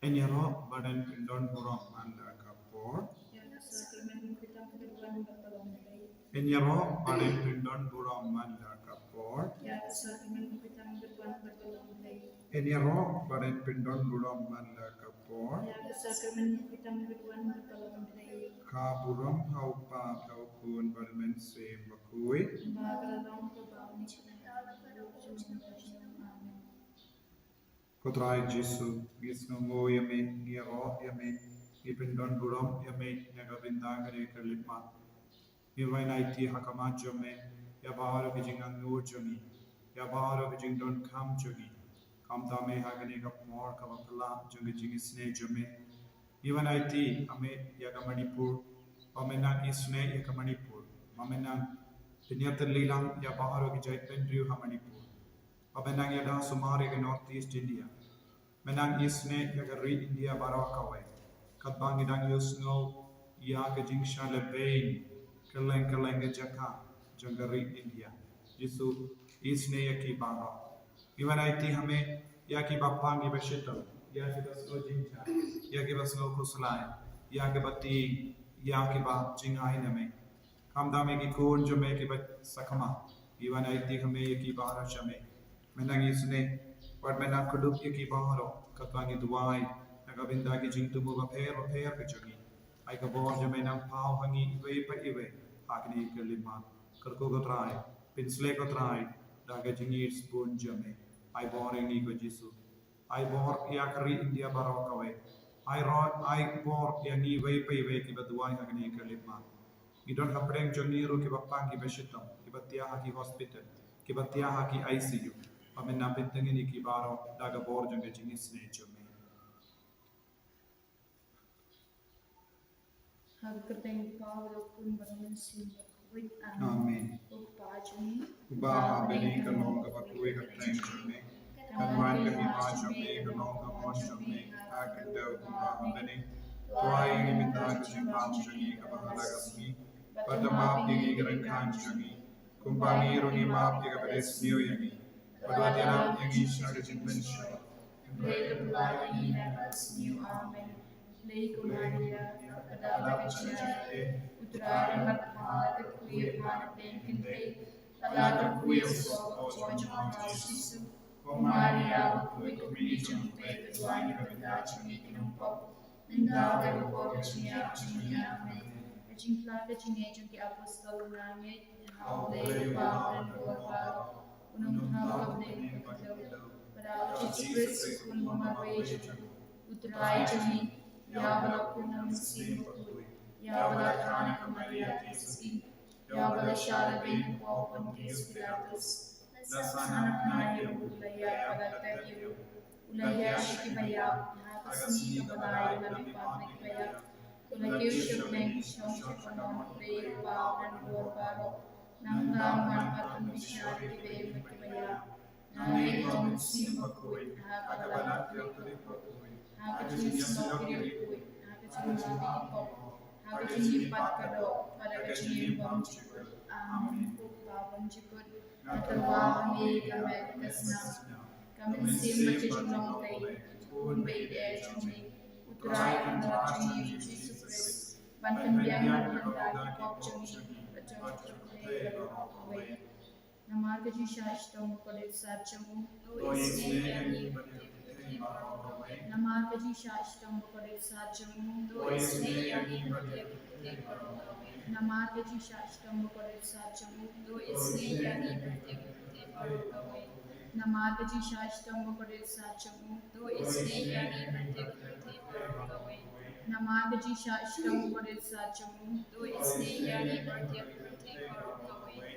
Enyero badan pindon burong anda kapor. Enyero badan pindon burong anda kapor. Enyero badan pindon burong anda kapor. Ka burong haupa kaupun balmen se bakui. Kotrai Jesu, Gisno Mo Yame, Niro Yame, Ipindon Burom Yame, Nagavinda Gare Kalima, Ivainaiti Hakama Jome, Yabara Vijingan No Jomi, Yabara Vijindon Kam Jogi, Kamtame Hagane Kapmor Kavapala, Jingisynei Jome, Ivainaiti Ame Yagamanipur, Pamenan Isne Yakamanipur, Mamenan Pinyatan Lilang Yabara Vijay Pendriu Hamanipur. Pabenang yada sumari ke North East India. Menang isne yagari India barakawai. Katbang idang yusno ya ke Jingisynei-blei keleng ke jaka jangari India. Jisu isne yaki banga. Iwan IT hame yaki bapang ki bashito. Yaki basno jinja. Yaki basno kuslai. Yaki bati yaki ba jingai name. Kamdame ki kun jome ki bat sakama. Iwan IT hame yaki bahara shame. Menang isne But menang kudup yaki baharo katwangi duwai nagabinda ki jingtumu baper ke jogi ai ka bor jo menang pau hangi iwe pa iwe hakni ke lima kerko ko trai pinsle ko trai daga jingir spoon jame ai bor ngi ko jisu ai bor yakri India baro kawe ai rod ai bor yangi iwe pa iwe ki baduai hakni ke lima Idon hapreng joniru ki bapang ki beshitam ki batia haki hospital ki batia haki ICU Pamenang pentengin iki baro daga bor jang Jingisynei jome. Amen. Uba beni kalong kapakui katreng jome. Kanwan kami ma jome kalong kapon jome. Agenda uba beni. Tuai ini minta kejimpam jongi kabahala kasmi. Pada maaf yangi gerengkan jongi. Kumpani rungi maaf yaga beres niyo yangi. Pada tiarap yangi syaraga jingmen syaraga. Mereka berlari ini atas new amen. Leiko Maria, kepada kecilnya, utara matha terkuih pada pengkinte, telah terkuih soal jomah Yesus. Maria, terkuih kemini jompe keduanya kepada jomni kinumpok, minta terkuih kecilnya amen. Kecilnya jomki apostol langit, haulai bahan berbaru, unung hal kabne begitu. Pada Yesus pun memakai utrai jomni. Ya bala kuna miskin bakui, ya bala thana kamaria Yesusin, ya bala syara bin popon Yesus Pilatus, dasana kanaya ulaya bala tagiu, ulaya shikibaya, hakasni kabalai lami pamik kaya, ulaya syubleng syom konon play pa dan baro, nanggang manpatun bisyari kibe makibaya, nangai kon sim bakui, hakabala kiri bakui. Hakajin sinokiri hakajin pop hakajin patkado pada kajin bam jikut amen uppa bam jikut natawa kami kami kasna kami sim majid long kai pun bay de juni utrai kandra juni Jesus Christ bantan biang kandra pop juni bacang terkutai away nama kaji shashtam kodet sachamu to isne yani nama kaji shashtam kodet sachamu to isne yani nama kaji shashtam kodet sachamu to isne yani nama kaji shashtam kodet sachamu to isne yani nama kaji shashtam kodet sachamu to isne yani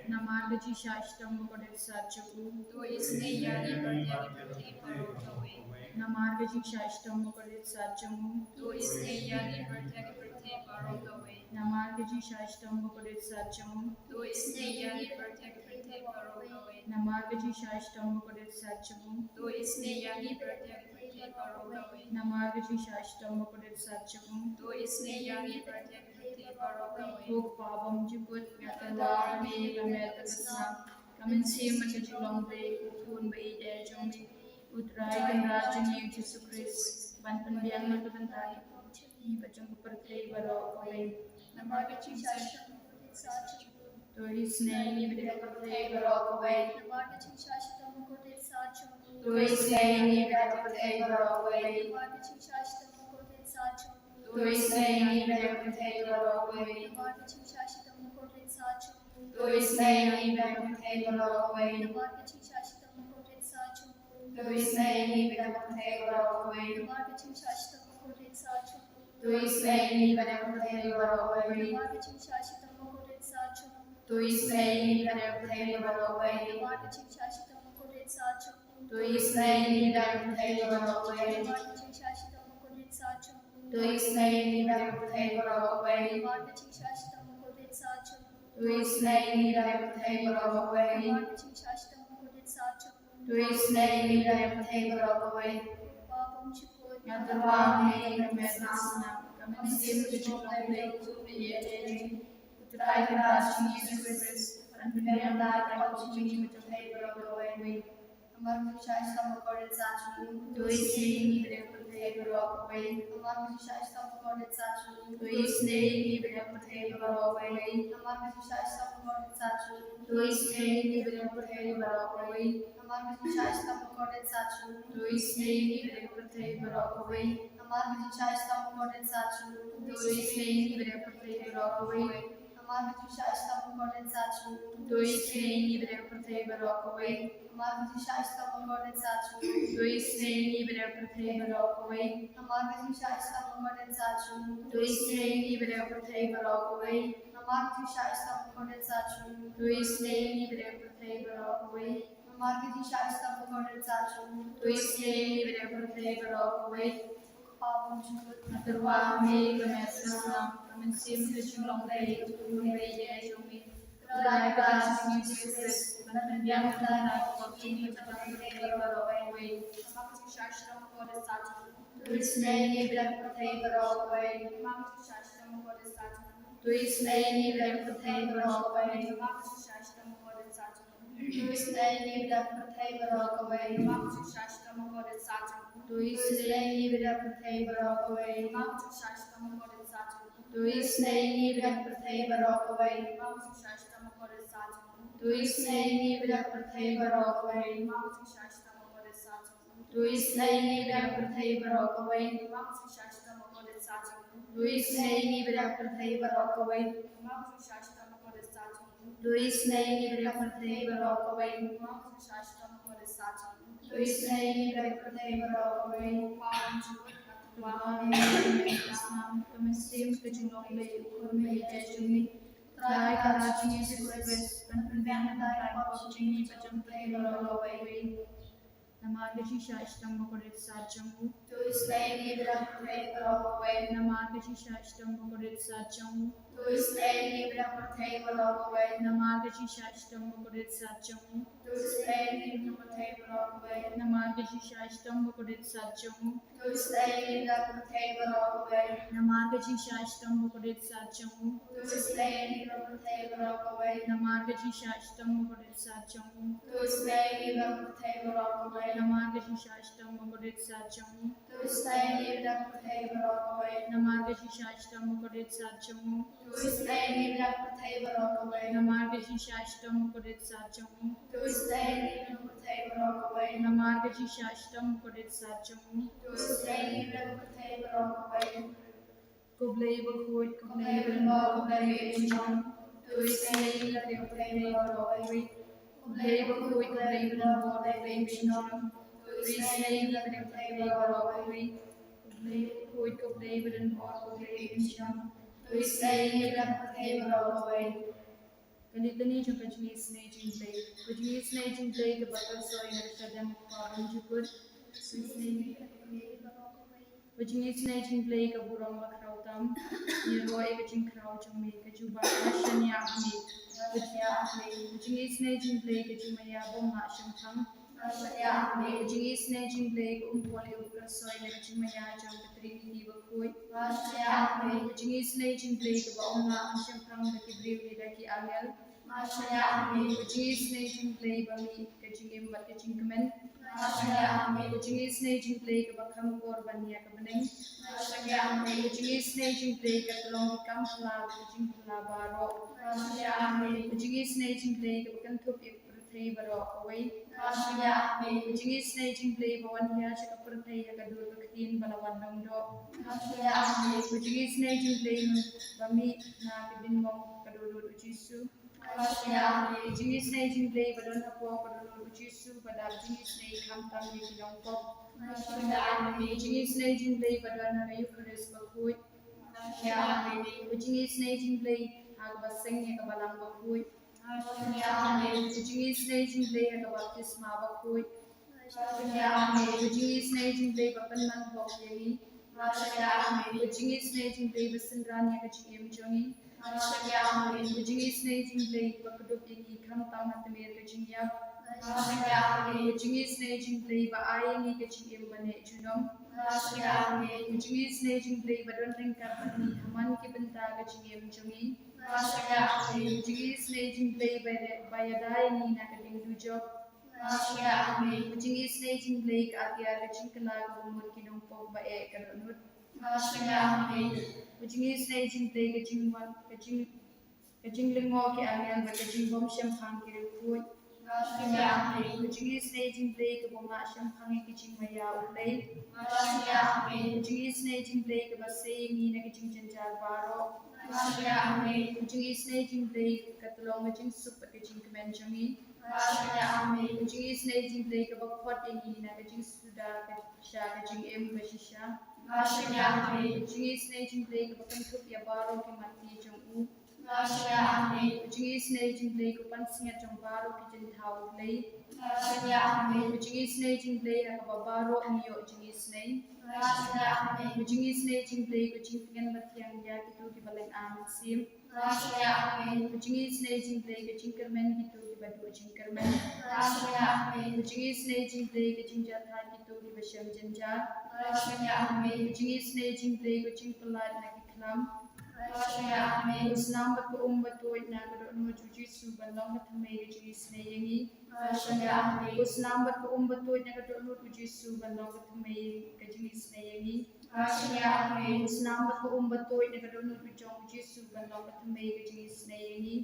Namagaji Shashtam Kodet Sachamu, to isne yani Pratyaki Parokaway. Namagaji Shashtam Kodet Sachamu, to isne yani Pratyaki Parokaway. Namagaji Shashtam Kodet Sachamu, to isne yani Pratyaki Parokaway. Namagaji Shashtam Kodet Sachamu, to isne yani Pratyaki Parokaway. Namagaji Shashtam Kodet Sachamu, to isne yani Pratyaki Hook Pabam Jukut Yatawa Me Gamet Kasna Kamin Sim Majulong Bay Ukun Bay De Jomi Utrai Kanrajani Jesus Christ pan penbiang makabentai ni bajang perkai baro kawai namar kecing sasham to his name ni bida perkai baro kawai namar kecing sasham kote sacham to his name ni bida perkai baro kawai namar kecing sasham kote sacham to his name ni bida perkai baro kawai namar kecing sasham kote sacham to his name ni bida perkai baro kawai namar kecing sasham kote sacham to his name ni bida perkai baro kawai namar kecing sasham kote sacham to his name ni bida perkai baro kawai namar kecing sasham kote sacham to his name ni bida perkai baro kawai namar kecing sasham kote sacham to his name ni bida perkai baro kawai namar kecing sasham kote sacham to his name ni bida perkai baro kawai namar kecing sasham kote sacham to his name ni bida perkai baro kawai namar kecing sasham kote sacham to his name ni bida perkai baro kawai papam chipot ngadawang ni kamesasna kamensim kejulai kubi try to ask Jesus Christ and prepare that I will change with the favor of the way. Among the church, some of God is actually to his name, even if the favor of the way. Among the church, some of God is actually to his name, even if the favor of the way. Among the church, some of God is actually to his name, even if the favor of the way. Among the church, some of God is actually to his name, even if the favor of the way. Among the church, some of God is actually to his name, even if the favor of the way. Amar Vijay Shastam God and Sachu. To his name, even if the favor of away. Amar Vijay Shastam God and Sachu. To his name, even if the favor of away. Amar Vijay Shastam God and Sachu. To his name, even if the favor of away. Amar Vijay Shastam God and Sachu. To his name, even if the favor of away. Amar Vijay Shastam God and Sachu. To his name, even if the favor of away. Aturwa me kamesna kamensim kejulong lay tulung lay yejumi try God Jesus Christ dan pendiam dan watching macam lay baraway maksud syashram kode satu tulis name bilang pertai baraway maksud syashram kode satu tulis name bilang pertai baraway maksud syashram kode satu tulis name bilang pertai baraway maksud syashram kode satu to his name be pertai baraway maksud syashram kode satu to his name be pertai baraway maksud syashram kode satu to his name be pertai baraway maksud syashram kode satu to his name be pertai baraway maksud syashram kode satu to his name be pertai baraway maksud syashram kode satu to his name be pertai baraway maksud syashram kode satu to his name be pertai baraway kamensim kejulong lay ukur lay jejumi try God Jesus Christ dan pendiam dan watching macam lay baraway Namar Shisha Ishtam Bokorit Sachamu. To his name, Ibram Protay Baraway. Namar Shisha Ishtam Bokorit Sachamu. To his name, Ibram Protay Baraway. Namar Shisha Ishtam Bokorit Sachamu. To his name, Ibram Protay Baraway. Namar Shisha Ishtam Bokorit Sachamu. To his name, Ibram Protay Baraway. Namar Shisha Ishtam Bokorit Sachamu. To his name, Ibram Protay Baraway. Namar Shisha Ishtam Bokorit Sachamu. To his name, Ibram Protay Baraway. Namar Shisha Ishtam Bokorit Sachamu. To his name, Ibram Protay Baraway. Namar Shisha Ishtam Bokorit Sachamu. To his name, Ibram Protay Baraway. Namar Shisha Ishtam Bokorit Sachamu. To his name, Ibram Protay Baraway. Namar Shisha Ishtam Bokorit Sachamu. To his name, Ibram Protay Baraway. Koblay Bokoit, Koblay Benbo, Koblay Benchon. To his name, Ibram Protay Baraway. Koblay Bokoit, Koblay Benbo, Koblay Benchon. To his name, Ibram Protay Baraway. Koblay Bokoit, Koblay Benbo, Koblay Benchon. To his name, Ibram Protay Baraway. Ganito ni siya Jingisynei-blei ke bakal soy na kadang pabon jupur. Jingisynei-blei ke burong makrautam. Niroi ke jingkrau jumi ke juba asyan yakni. Jingisynei-blei ke jumaya bom ma syangkang. Jingisynei-blei ke umpoli ukra soy na jumaya jam ke trinity bakui. Jingisynei-blei ke baong ma syangkang ke kibriwi lagi angel. Jingisynei-blei bami ke jingim mat ke jingkemen. Jingisynei-blei ka bakam korban ya ka beneng. Jingisynei-blei ka tolong di kampla jingpla baro. Jingisynei-blei ka bakam tup ik perthei baro kawai. Jingisynei-blei bawan hiya ka perthei ya ka dur ka ktin balawan dongdo. Jingisynei-blei bami na kedin mong kadulur ujisu. Jingisynei-blei badon hapo kadulur ujisu badal jingisynei kamtam di kilongkok. Jingisynei-blei badon na Eucharis bakui. Jingisynei-blei agbaseng ya kabalang bakui. Jingisynei-blei ya baptisma bakui. Jingisynei-blei bapenman bok yeli. Jingisynei-blei besendran ya keciem jongi. Jingisynei-blei bakedup ini kamtam natemir kecingyak. Jingisynei-blei baayengi keciem bane junong. Jingisynei-blei badon ringkar bani haman ki benta keciem jongi. Jingisynei-blei bayadai ni na keding dujok. Jingisynei-blei ka atia kecingkela kabumut kinongpok bae kadonut. Jingisynei-blei kecinglengo ki angel ba kecingom syamhang ki rukut. Jingisynei-blei kaboma syamhang kecingmaya ulei. Jingisynei-blei kabasengi na kecingjanjar baro. Jingisynei-blei katulong kecingsup kecingkemen jongi. Jingisynei-blei kabakpot ini na kecingsuda kesha kecingem keshisha. Jingisynei-blei kabakentup ya baro ki mati jongu. Jingisynei-blei kapansingat jong baro ki jentau ulei. Jingisynei-blei kababaro niyo jingisynei. Jingisynei-blei kecingpengen batiang ya kitu ki baleng sim. Jingisynei-blei kecingkermen kitu ki badu jingkermen. Jingisynei-blei kecingjathan kitu ki basyam jenjar. Jingisynei-blei kecingpelat na kiklam. Usnam batuit na kadon jujisu balong katamay jingisynei yengi. Usnam batuit na kadon jujisu balong katamay jingisynei yengi. Usnam batuit na kadon jujisu balong katamay jingisynei yengi.